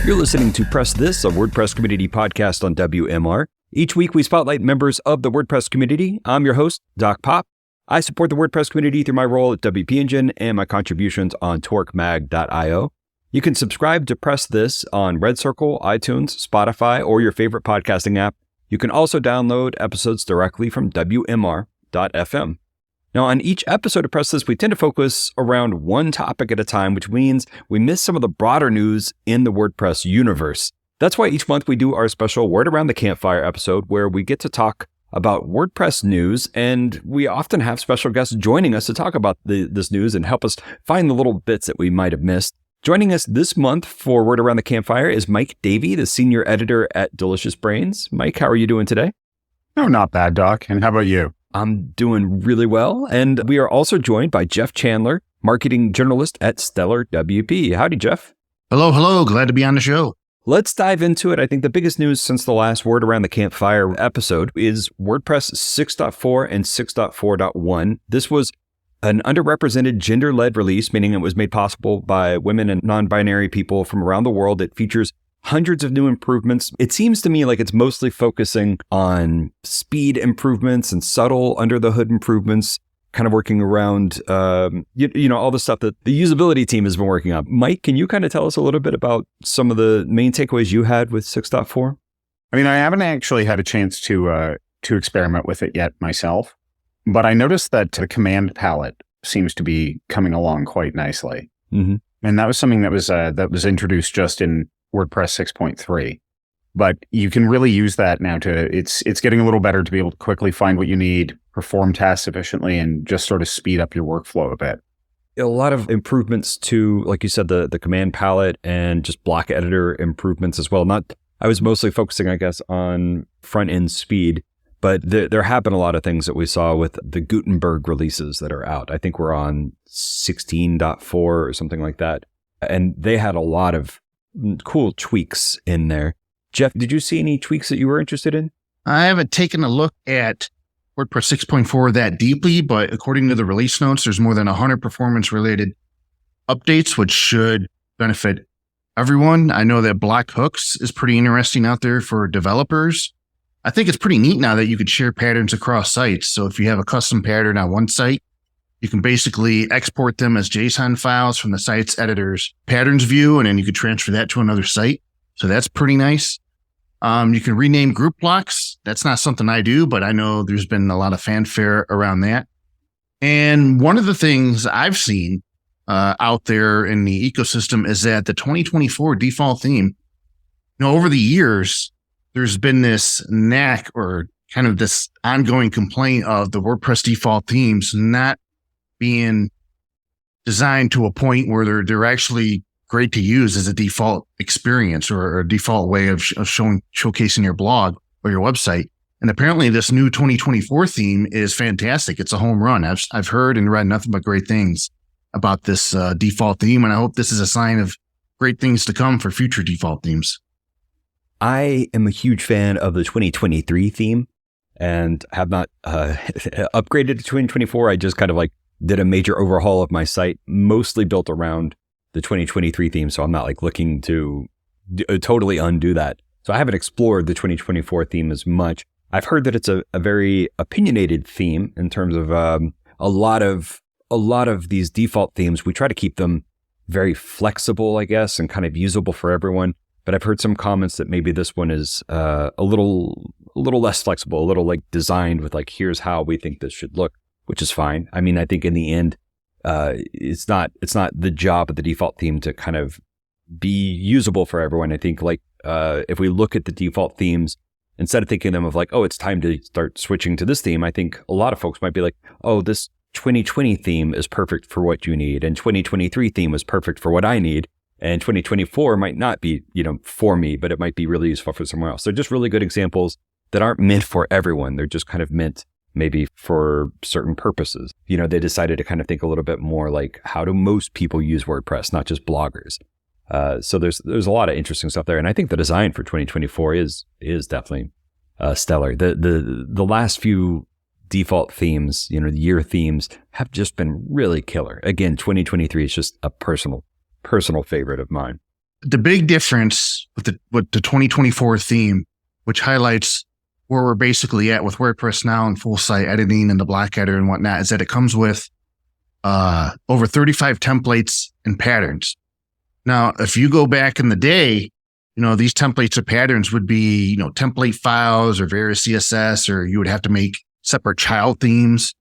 You're listening to Press This, a WordPress community podcast on WMR. Each week, we spotlight members of the WordPress community. I'm your host, Doc Pop. I support the WordPress community through my role at WP Engine and my contributions on torquemag.io. You can subscribe to Press This on Red Circle, iTunes, Spotify, or your favorite podcasting app. You can also download episodes directly from WMR.fm. Now, on each episode of Press This, we tend to focus around one topic at a time, which means we miss some of the broader news in the WordPress universe. That's why each month we do our special Word Around the Campfire episode, where we get to talk about WordPress news, and we often have special guests joining us to talk about this news and help us find the little bits that we might have missed. Joining us this month for Word Around the Campfire is Mike Davey, the senior editor at Delicious Brains. Mike, how are you doing today? Oh, not bad, Doc. And how about you? I'm doing really well. And we are also joined by Jeff Chandler, Marketing Generalist at StellarWP. Howdy, Jeff. Hello. Glad to be on the show. Let's dive into it. I think the biggest news since the last Word Around the Campfire episode is WordPress 6.4 and 6.4.1. This was an underrepresented gender-led release, meaning it was made possible by women and non-binary people from around the world. It features hundreds of new improvements. It seems to me like it's mostly focusing on speed improvements and subtle under-the-hood improvements, kind of working around, all the stuff that the usability team has been working on. Mike, can you kind of tell us a little bit about some of the main takeaways you had with 6.4? I mean, I haven't actually had a chance to experiment with it yet myself, but I noticed that the command palette seems to be coming along quite nicely. Mm-hmm. And that was something that was introduced just in WordPress 6.3. But you can really use that now it's getting a little better to be able to quickly find what you need, perform tasks efficiently, and just sort of speed up your workflow a bit. A lot of improvements to, like you said, the command palette and just block editor improvements as well. I was mostly focusing, I guess, on front end speed, but there have been a lot of things that we saw with the Gutenberg releases that are out. I think we're on 16.4 or something like that. And they had a lot of cool tweaks in there. Jeff, did you see any tweaks that you were interested in? I haven't taken a look at WordPress 6.4 that deeply, but according to the release notes, there's more than 100 performance-related updates, which should benefit everyone. I know that block hooks is pretty interesting out there for developers. I think it's pretty neat now that you could share patterns across sites. So if you have a custom pattern on one site, you can basically export them as JSON files from the site's editor's patterns view, and then you could transfer that to another site. So that's pretty nice. You can rename group blocks. That's not something I do, but I know there's been a lot of fanfare around that. And one of the things I've seen out there in the ecosystem is that the 2024 default theme, over the years, there's been this knack or kind of this ongoing complaint of the WordPress default themes not being designed to a point where they're actually great to use as a default experience or a default way of showcasing your blog or your website. And apparently this new 2024 theme is fantastic. It's a home run. I've heard and read nothing but great things about this default theme, and I hope this is a sign of great things to come for future default themes. I am a huge fan of the 2023 theme and have not upgraded to 2024. I just kind of did a major overhaul of my site, mostly built around the 2023 theme. So I'm not looking to totally undo that. So I haven't explored the 2024 theme as much. I've heard that it's a very opinionated theme in terms of a lot of these default themes. We try to keep them very flexible, I guess, and kind of usable for everyone. But I've heard some comments that maybe this one is a little less flexible, a little designed with here's how we think this should look, which is fine. I mean, I think in the end, it's not the job of the default theme to kind of be usable for everyone. I think if we look at the default themes, instead of thinking of them of it's time to start switching to this theme, I think a lot of folks might be this 2020 theme is perfect for what you need, and 2023 theme is perfect for what I need, and 2024 might not be, for me, but it might be really useful for someone else. They're just really good examples that aren't meant for everyone. They're just kind of meant maybe for certain purposes. They decided to kind of think a little bit more how do most people use WordPress, not just bloggers. So there's a lot of interesting stuff there. And I think the design for 2024 is definitely stellar. The last few default themes, the year themes have just been really killer. Again, 2023 is just a personal favorite of mine. The big difference with the 2024 theme, which highlights where we're basically at with WordPress now and full site editing and the block header and whatnot, is that it comes with over 35 templates and patterns. Now, if you go back in the day, these templates or patterns would be, template files or various CSS, or you would have to make separate child themes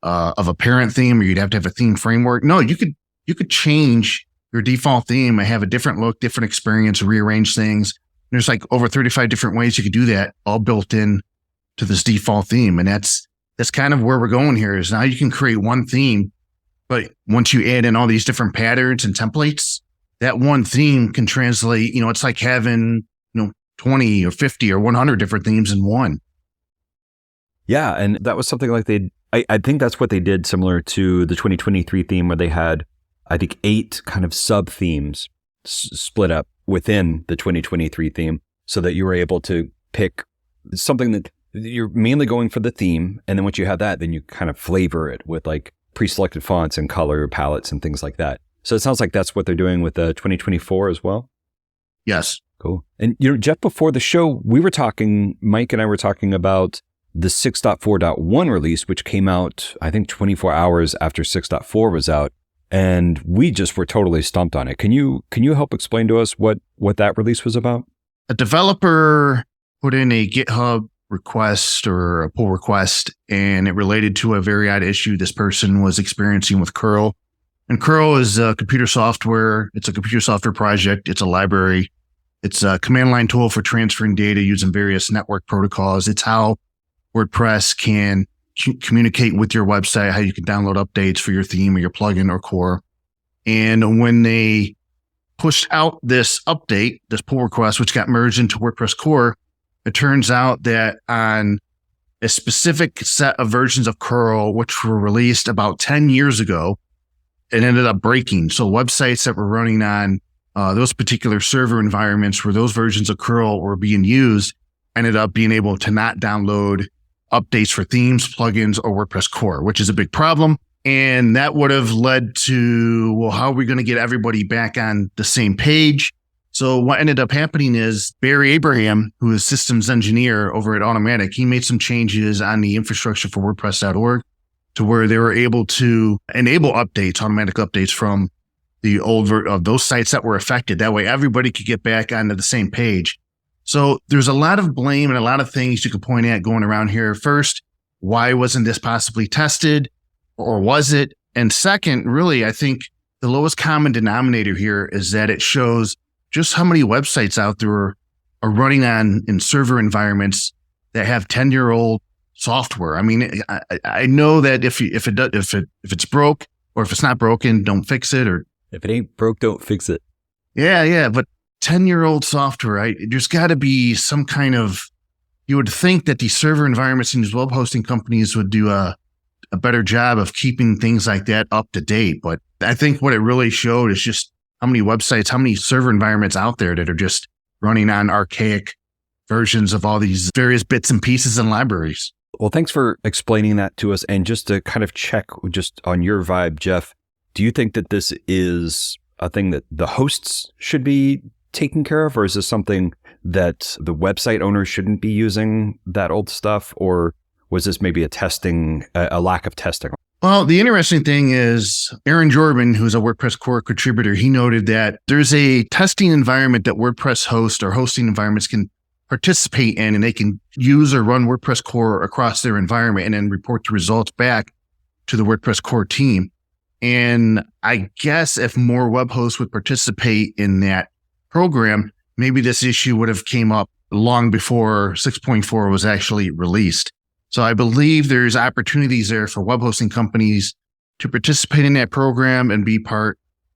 of a parent theme, or you'd have to have a theme framework. No, you could change your default theme and have a different look, different experience, rearrange things. There's like over 35 different ways you could do that, all built in to this default theme. And that's kind of where we're going here, is now you can create one theme, but once you add in all these different patterns and templates, that one theme can translate, it's like having, 20 or 50 or 100 different themes in one. Yeah. And that was something like I think that's what they did similar to the 2023 theme, where they had, I think, 8 kind of sub themes split up within the 2023 theme, so that you were able to pick something that you're mainly going for the theme. And then once you have that, then you kind of flavor it with like pre-selected fonts and color palettes and things like that. So it sounds like that's what they're doing with the 2024 as well. Yes. Cool. And, Jeff, before the show, Mike and I were talking about the 6.4.1 release, which came out, I think, 24 hours after 6.4 was out. And we just were totally stumped on it. Can you help explain to us what that release was about? A developer put in a GitHub request or a pull request, and it related to a very odd issue this person was experiencing with curl. And curl is a computer software. It's a computer software project. It's a library. It's a command line tool for transferring data using various network protocols. It's how WordPress can communicate with your website, how you can download updates for your theme or your plugin or core. And when they pushed out this update, this pull request, which got merged into WordPress core, it turns out that on a specific set of versions of curl, which were released about 10 years ago, it ended up breaking. So websites that were running on those particular server environments where those versions of curl were being used ended up being able to not download updates for themes, plugins, or WordPress core, which is a big problem. And that would have led to, well, how are we going to get everybody back on the same page? So what ended up happening is Barry Abraham, who is systems engineer over at Automatic, he made some changes on the infrastructure for WordPress.org to where they were able to enable updates, automatic updates from the old of those sites that were affected. That way everybody could get back onto the same page. So there's a lot of blame and a lot of things you could point at going around here. First, why wasn't this possibly tested, or was it? And second, really, I think the lowest common denominator here is that it shows just how many websites out there are running on in server environments that have 10-year-old software. I mean, I know that if it's broke, or if it's not broken, don't fix it, or if it ain't broke, don't fix it. Yeah, but 10-year-old software, there's got to be some kind of, you would think that these server environments and these web hosting companies would do a better job of keeping things like that up to date. But I think what it really showed is just how many websites, how many server environments out there that are just running on archaic versions of all these various bits and pieces and libraries. Well, thanks for explaining that to us. And just to kind of check just on your vibe, Jeff, do you think that this is a thing that the hosts should be taking care of, or is this something that the website owners shouldn't be using that old stuff, or was this maybe a lack of testing? Well, the interesting thing is Aaron Jordan, who's a WordPress core contributor, he noted that there's a testing environment that WordPress hosts or hosting environments can participate in, and they can use or run WordPress core across their environment and then report the results back to the WordPress core team. And I guess if more web hosts would participate in that program, maybe this issue would have came up long before 6.4 was actually released. So I believe there's opportunities there for web hosting companies to participate in that program and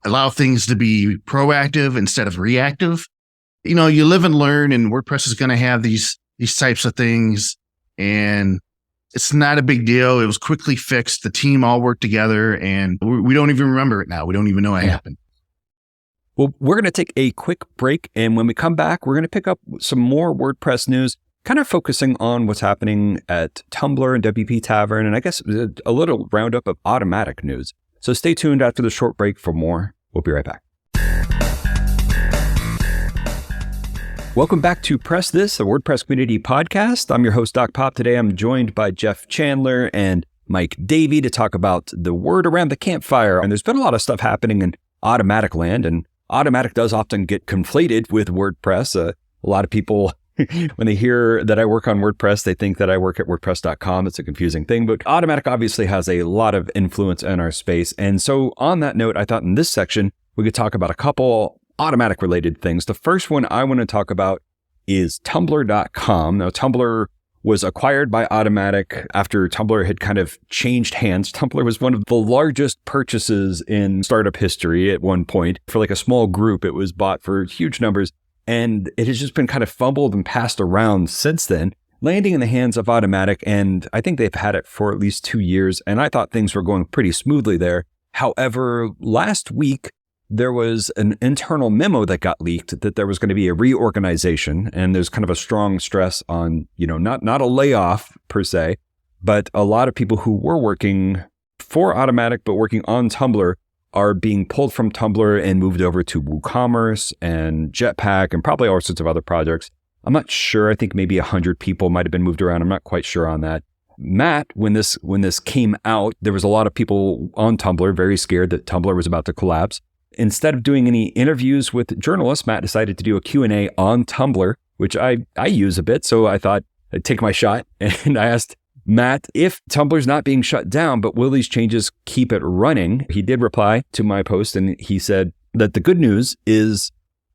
allow things to be proactive instead of reactive. You live and learn, and WordPress is going to have these types of things, and it's not a big deal. It was quickly fixed. The team all worked together, and we don't even remember it now. We don't even know it happened. Well, we're going to take a quick break, and when we come back, we're going to pick up some more WordPress news, kind of focusing on what's happening at Tumblr and WPTavern, and I guess a little roundup of Automatic news. So stay tuned after the short break for more. We'll be right back. Welcome back to Press This, a WordPress community podcast. I'm your host, Doc Pop. Today, I'm joined by Jeff Chandler and Mike Davey to talk about the word around the campfire. And there's been a lot of stuff happening in Automattic land, and Automattic does often get conflated with WordPress. A lot of people, when they hear that I work on WordPress, they think that I work at WordPress.com. It's a confusing thing, but Automattic obviously has a lot of influence in our space. And so on that note, I thought in this section, we could talk about a couple Automattic related things. The first one I want to talk about is Tumblr.com. Now, Tumblr was acquired by Automattic after Tumblr had kind of changed hands. Tumblr was one of the largest purchases in startup history at one point. For like a small group, it was bought for huge numbers, and it has just been kind of fumbled and passed around since then, landing in the hands of Automattic. And I think they've had it for at least 2 years, and I thought things were going pretty smoothly there. However, last week, there was an internal memo that got leaked that there was going to be a reorganization, and there's kind of a strong stress on, not a layoff per se, but a lot of people who were working for Automattic but working on Tumblr are being pulled from Tumblr and moved over to WooCommerce and Jetpack and probably all sorts of other projects. I'm not sure. I think maybe 100 people might have been moved around. I'm not quite sure on that. Matt, when this came out, there was a lot of people on Tumblr very scared that Tumblr was about to collapse. Instead of doing any interviews with journalists, Matt decided to do a Q&A on Tumblr, which I use a bit. So I thought I'd take my shot. And I asked Matt if Tumblr's not being shut down, but will these changes keep it running? He did reply to my post, and he said that the good news is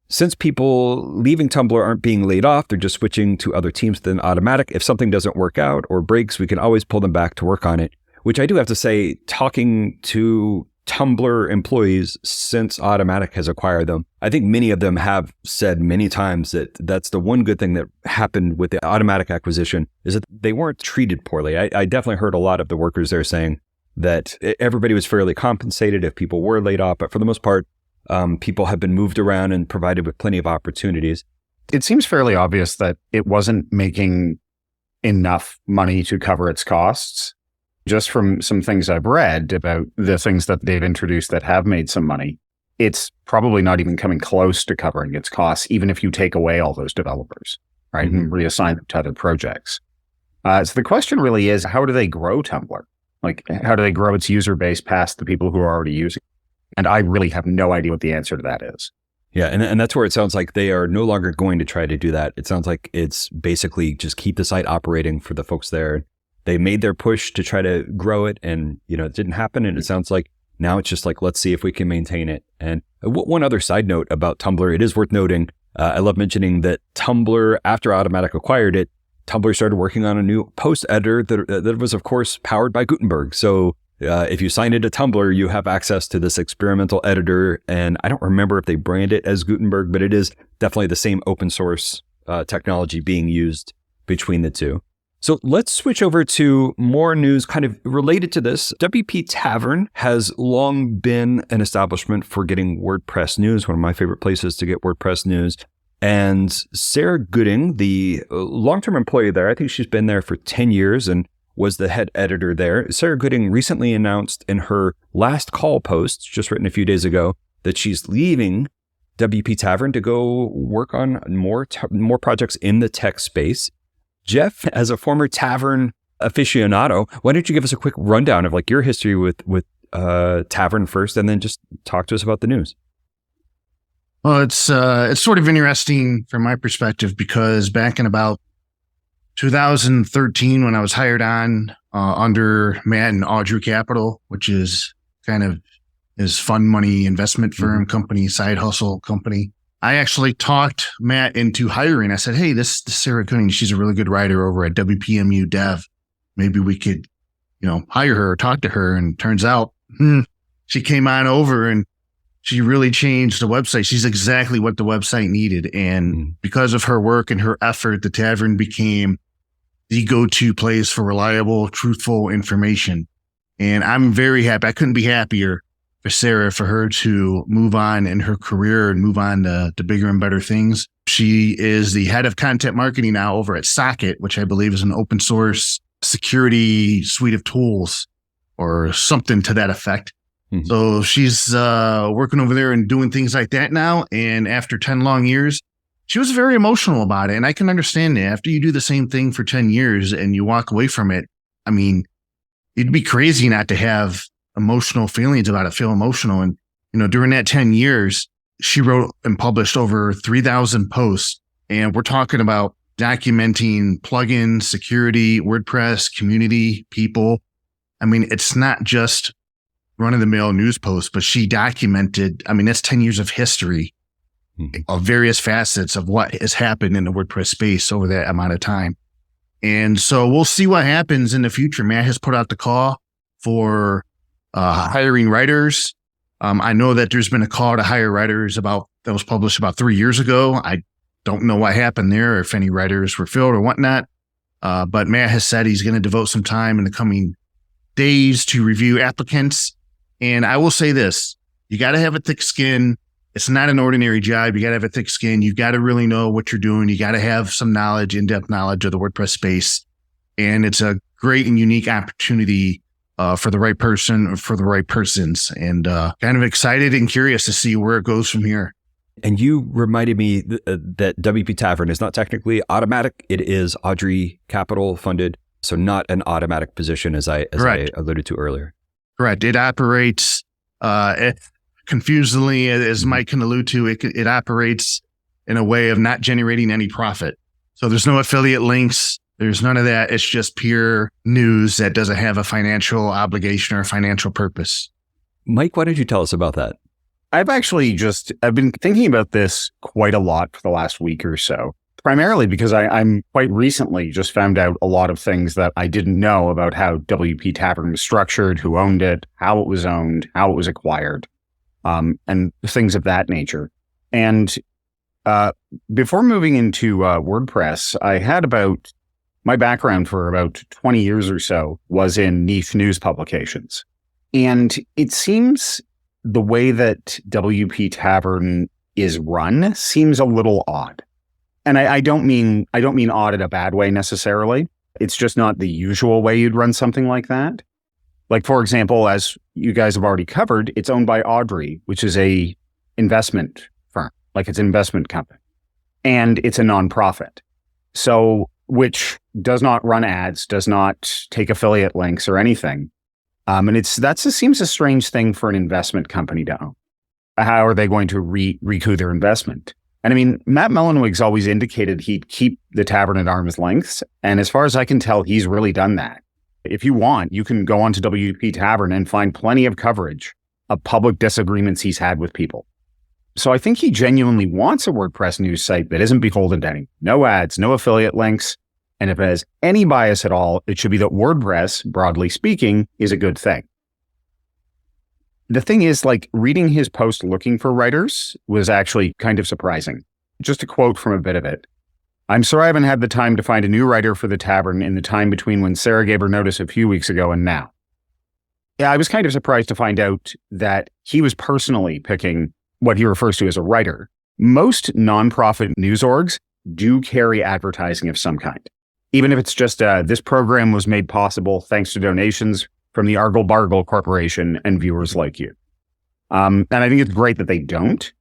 since people leaving Tumblr aren't being laid off, they're just switching to other teams than Automattic. If something doesn't work out or breaks, we can always pull them back to work on it, which I do have to say, talking to Tumblr employees since Automattic has acquired them, I think many of them have said many times that that's the one good thing that happened with the Automattic acquisition is that they weren't treated poorly. I definitely heard a lot of the workers there saying that everybody was fairly compensated if people were laid off, but for the most part, people have been moved around and provided with plenty of opportunities. It seems fairly obvious that it wasn't making enough money to cover its costs. Just from some things I've read about the things that they've introduced that have made some money, it's probably not even coming close to covering its costs, even if you take away all those developers, right, and reassign them to other projects. So the question really is, how do they grow Tumblr? Like, how do they grow its user base past the people who are already using it? And I really have no idea what the answer to that is. Yeah, and that's where it sounds like they are no longer going to try to do that. It sounds like it's basically just keep the site operating for the folks there. They made their push to try to grow it, and it didn't happen. And it sounds like now it's just like, let's see if we can maintain it. And one other side note about Tumblr, it is worth noting. I love mentioning that Tumblr, after Automattic acquired it, Tumblr started working on a new post editor that was, of course, powered by Gutenberg. So if you sign into Tumblr, you have access to this experimental editor. And I don't remember if they brand it as Gutenberg, but it is definitely the same open source technology being used between the two. So let's switch over to more news kind of related to this. WPTavern has long been an establishment for getting WordPress news, one of my favorite places to get WordPress news. And Sarah Gooding, the long-term employee there, I think she's been there for 10 years and was the head editor there. Sarah Gooding recently announced in her last call post, just written a few days ago, that she's leaving WPTavern to go work on more projects in the tech space. Jeff, as a former tavern aficionado, why don't you give us a quick rundown of like your history with Tavern first, and then just talk to us about the news? Well, it's sort of interesting from my perspective because back in about 2013, when I was hired on under Matt and Audrey Capital, which is kind of his fund money investment firm company, side hustle company, I actually talked Matt into hiring. I said, hey, this Sarah Gooding, she's a really good writer over at WPMU Dev. Maybe we could, hire her or talk to her. And turns out she came on over and she really changed the website. She's exactly what the website needed. And because of her work and her effort, the Tavern became the go-to place for reliable, truthful information. And I'm very happy. I couldn't be happier for Sarah, for her to move on in her career and move on to bigger and better things. She is the head of content marketing now over at Socket, which I believe is an open source security suite of tools or something to that effect. So she's working over there and doing things like that now. And after 10 long years, she was very emotional about it. And I can understand it. After you do the same thing for 10 years and you walk away from it, I mean, it'd be crazy not to have emotional feelings about it, feel emotional. And, during that 10 years, she wrote and published over 3,000 posts. And we're talking about documenting plugins, security, WordPress, community, people. I mean, it's not just run-of-the-mill news posts, but she documented, that's 10 years of history of various facets of what has happened in the WordPress space over that amount of time. And so we'll see what happens in the future. Matt has put out the call for hiring writers. I know that there's been a call to hire writers that was published about 3 years ago. I don't know what happened there, if any writers were filled or whatnot. But Matt has said he's going to devote some time in the coming days to review applicants. And I will say this, you got to have a thick skin. It's not an ordinary job. You got to have a thick skin. You got to really know what you're doing. You got to have some knowledge, in-depth knowledge of the WordPress space. And it's a great and unique opportunity for the right person or for the right persons. And kind of excited and curious to see where it goes from here. And you reminded me that WPTavern is not technically automatic. It is Audrey Capital funded, so not an automatic position as I alluded to earlier. Correct. It operates confusedly, as Mike can allude to. It operates in a way of not generating any profit. So there's no affiliate links. There's none of that. It's just pure news that doesn't have a financial obligation or a financial purpose. Mike, why don't you tell us about that? I've been thinking about this quite a lot for the last week or so, primarily because I'm quite recently just found out a lot of things that I didn't know about how WPTavern was structured, who owned it, how it was owned, how it was acquired, and things of that nature. And before moving into WordPress, I had my background for about 20 years or so was in niche news publications. And it seems the way that WPTavern is run seems a little odd. And I don't mean odd in a bad way necessarily. It's just not the usual way you'd run something like that. Like, for example, as you guys have already covered, it's owned by Audrey, which is a investment firm, like it's an investment company. And it's a nonprofit. So, which does not run ads, does not take affiliate links or anything. And that seems a strange thing for an investment company to own. How are they going to recoup their investment? And I mean, Matt Mullenweg's always indicated he'd keep the tavern at arm's length. And as far as I can tell, he's really done that. If you want, you can go onto WPTavern and find plenty of coverage of public disagreements he's had with people. So I think he genuinely wants a WordPress news site that isn't beholden to any, no ads, no affiliate links. And if it has any bias at all, it should be that WordPress, broadly speaking, is a good thing. The thing is, like, reading his post looking for writers was actually kind of surprising. Just a quote from a bit of it. "I'm sorry I haven't had the time to find a new writer for the tavern in the time between when Sarah gave her notice a few weeks ago and now." Yeah, I was kind of surprised to find out that he was personally picking what he refers to as a writer. Most nonprofit news orgs do carry advertising of some kind. Even if it's just, this program was made possible thanks to donations from the Argle Bargle Corporation and viewers like you. And I think it's great that they don't.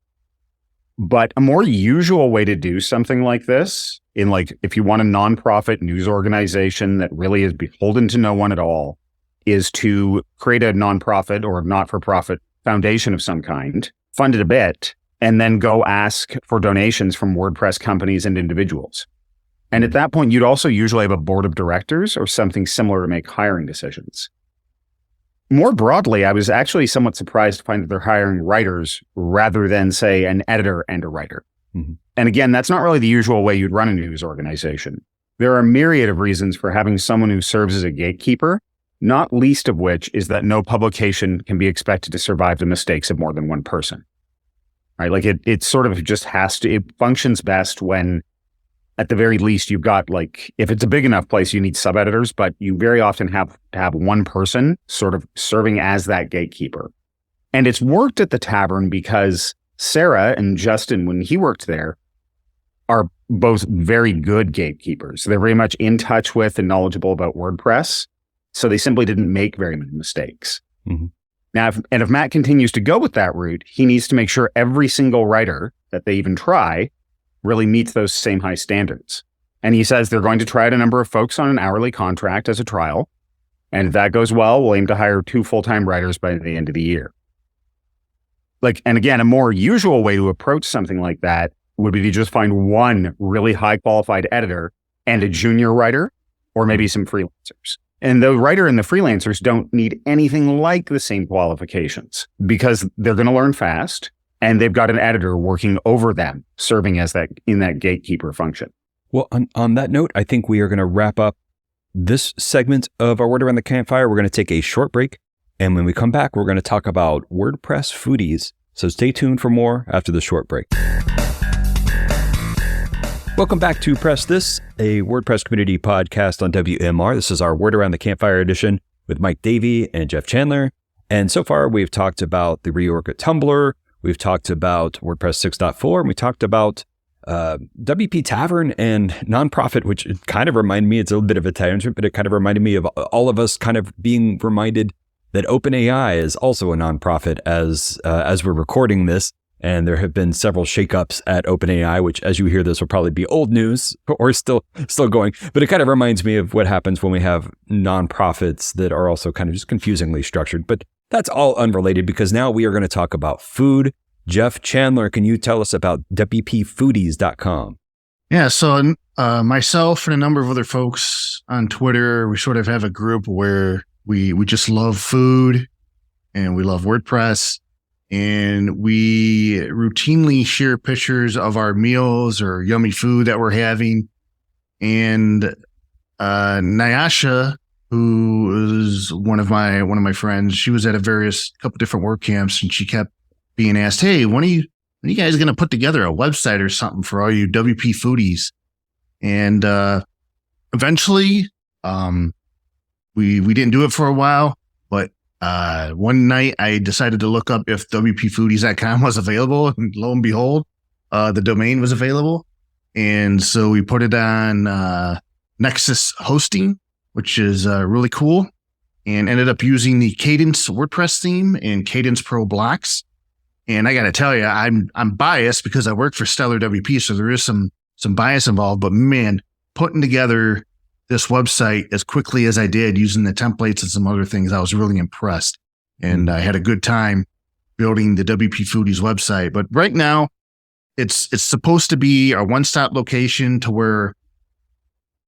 But a more usual way to do something like this, if you want a nonprofit news organization that really is beholden to no one at all, is to create a nonprofit or not-for-profit foundation of some kind, fund it a bit, and then go ask for donations from WordPress companies and individuals. And at that point, you'd also usually have a board of directors or something similar to make hiring decisions. More broadly, I was actually somewhat surprised to find that they're hiring writers rather than, say, an editor and a writer. Mm-hmm. And again, that's not really the usual way you'd run a news organization. There are a myriad of reasons for having someone who serves as a gatekeeper, not least of which is that no publication can be expected to survive the mistakes of more than one person. Right? Like it sort of just it functions best when, at the very least, you've got, if it's a big enough place, you need sub-editors, but you very often have one person sort of serving as that gatekeeper. And it's worked at the tavern because Sarah and Justin, when he worked there, are both very good gatekeepers. They're very much in touch with and knowledgeable about WordPress, so they simply didn't make very many mistakes. Mm-hmm. Now, if Matt continues to go with that route, he needs to make sure every single writer that they even try really meets those same high standards. And he says they're going to try out a number of folks on an hourly contract as a trial. And if that goes well, we'll aim to hire 2 full-time writers by the end of the year. And again, a more usual way to approach something like that would be to just find one really high qualified editor and a junior writer, or maybe some freelancers. And the writer and the freelancers don't need anything like the same qualifications because they're going to learn fast and they've got an editor working over them, serving as that in that gatekeeper function. Well, on that note, I think we are going to wrap up this segment of our Word Around the Campfire. We're going to take a short break. And when we come back, we're going to talk about WordPress foodies. So stay tuned for more after the short break. Welcome back to Press This, a WordPress community podcast on WMR. This is our Word Around the Campfire edition with Mike Davey and Jeff Chandler. And so far, we've talked about the reorg at Tumblr. We've talked about WordPress 6.4, and we talked about WPTavern and nonprofit, which kind of reminded me, it's a little bit of a tangent, but it kind of reminded me of all of us kind of being reminded that OpenAI is also a nonprofit as we're recording this. And there have been several shakeups at OpenAI, which as you hear this will probably be old news or still going. But it kind of reminds me of what happens when we have nonprofits that are also kind of just confusingly structured. But that's all unrelated because now we are going to talk about food. Jeff Chandler, can you tell us about WPFoodies.com? Yeah, so myself and a number of other folks on Twitter, we sort of have a group where we just love food and we love WordPress. And we routinely share pictures of our meals or yummy food that we're having. And Nyasha, who is one of my friends, she was at couple different work camps, and she kept being asked, "Hey, when are you guys going to put together a website or something for all you WP foodies?" And eventually, we didn't do it for a while, but one night I decided to look up if WPFoodies.com was available, and lo and behold, the domain was available. And so we put it on Nexus hosting, which is really cool, and ended up using the Cadence WordPress theme and Cadence Pro blocks. And I got to tell you, I'm biased because I work for StellarWP, so there is some bias involved. But man, putting together this website as quickly as I did using the templates and some other things, I was really impressed. And I had a good time building the WP Foodies website. But right now, it's supposed to be our one-stop location to where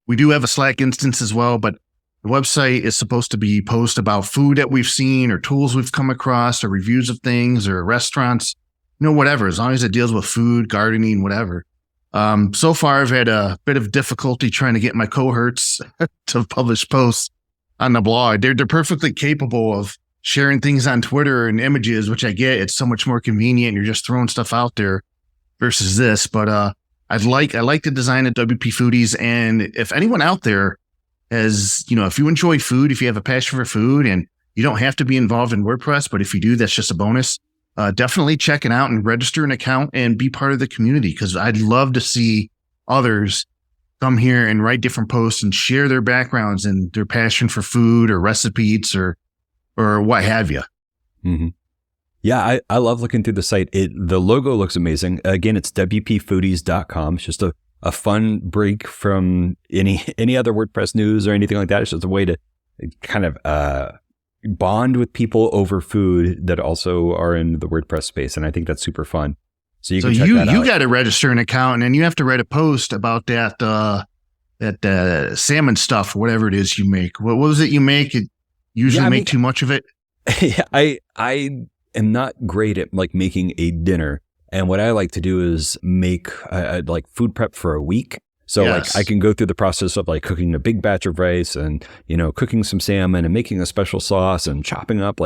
we do have a Slack instance as well, but the website is supposed to be post about food that we've seen or tools we've come across or reviews of things or restaurants, whatever, as long as it deals with food, gardening, whatever. So far, I've had a bit of difficulty trying to get my cohorts to publish posts on the blog. They're perfectly capable of sharing things on Twitter and images, which I get. It's so much more convenient. You're just throwing stuff out there versus this. But I like the design of WP Foodies. And if anyone out there has, if you enjoy food, if you have a passion for food, and you don't have to be involved in WordPress, but if you do, that's just a bonus. Definitely check it out and register an account and be part of the community, because I'd love to see others come here and write different posts and share their backgrounds and their passion for food or recipes or what have you. Mm-hmm. Yeah, I love looking through the site. The logo looks amazing. Again, it's WPFoodies.com. It's just a fun break from any other WordPress news or anything like that. It's just a way to kind of bond with people over food that also are in the WordPress space. And I think that's super fun. So you can check that out. You got to register an account, and then you have to write a post about that salmon stuff, whatever it is you make. What was it you make? It usually make too much of it. Yeah, I am not great at making a dinner. And what I like to do is make like food prep for a week. So yes. I can go through the process of cooking a big batch of rice and, cooking some salmon and making a special sauce and chopping up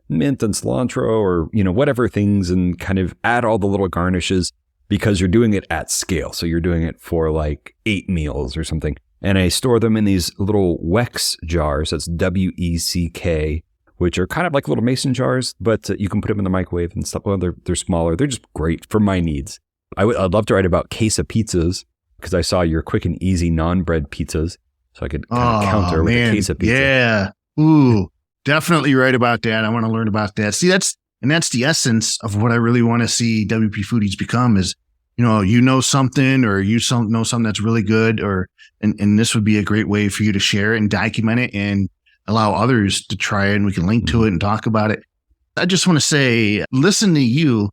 mint and cilantro or, whatever things, and kind of add all the little garnishes, because you're doing it at scale. So you're doing it for 8 meals or something. And I store them in these little Weck jars. That's WECK, which are kind of like little mason jars, but you can put them in the microwave and stuff. Well, they're smaller. They're just great for my needs. I'd love to write about queso pizzas, because I saw your quick and easy non-bread pizzas, so I could kind of counter with a queso pizza. Yeah. Ooh, definitely right about that. I want to learn about that. See, that's the essence of what I really want to see WP Foodies become, is you know something, or know something that's really good, and this would be a great way for you to share it and document it and allow others to try it, and we can link to it and talk about it. I just want to say, listen to you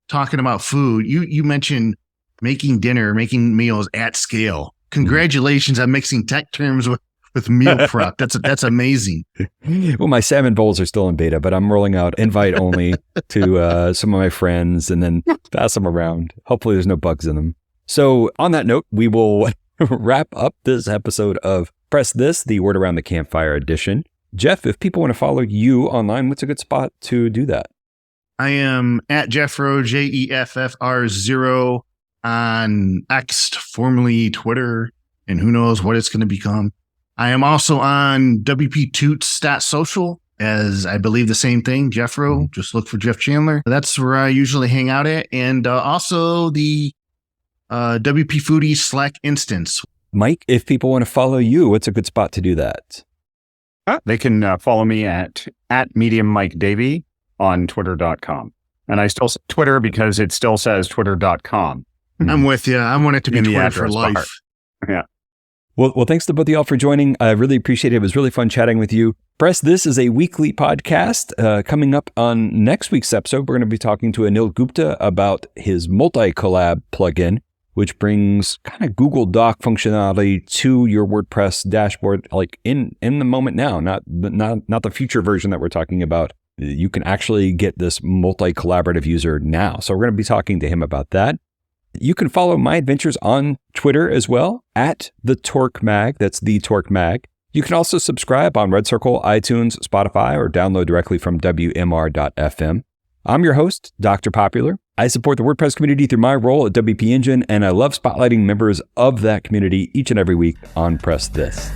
talking about food. You mentioned making meals at scale. Congratulations on mixing tech terms with meal prep. That's amazing. Well, my salmon bowls are still in beta, but I'm rolling out invite only to some of my friends and then pass them around. Hopefully there's no bugs in them. So on that note, we will wrap up this episode of Press This, the Word Around the Campfire edition. Jeff, if people want to follow you online, what's a good spot to do that? I am at Jeffro, JEFFR0 on X, formerly Twitter, and who knows what it's going to become. I am also on WPToots.social, as I believe the same thing, Jeffro. Just look for Jeff Chandler. That's where I usually hang out at. And also the WP Foodie Slack instance. Mike, if people want to follow you, what's a good spot to do that? They can follow me at Medium Mike Davey on Twitter.com. And I still say Twitter because it still says Twitter.com. I'm with you. I want it to be Twitter for life. Bar. Yeah. Well, thanks to both of y'all for joining. I really appreciate it. It was really fun chatting with you. Press This is a weekly podcast. Coming up on next week's episode, we're going to be talking to Anil Gupta about his multi-collab plugin, which brings kind of Google Doc functionality to your WordPress dashboard, like in the moment now, not the future version that we're talking about. You can actually get this multi-collaborative user now. So we're going to be talking to him about that. You can follow my adventures on Twitter as well, at the Torque Mag. That's the Torque Mag. You can also subscribe on Red Circle, iTunes, Spotify, or download directly from WMR.fm. I'm your host, Dr. Popular. I support the WordPress community through my role at WP Engine, and I love spotlighting members of that community each and every week on Press This.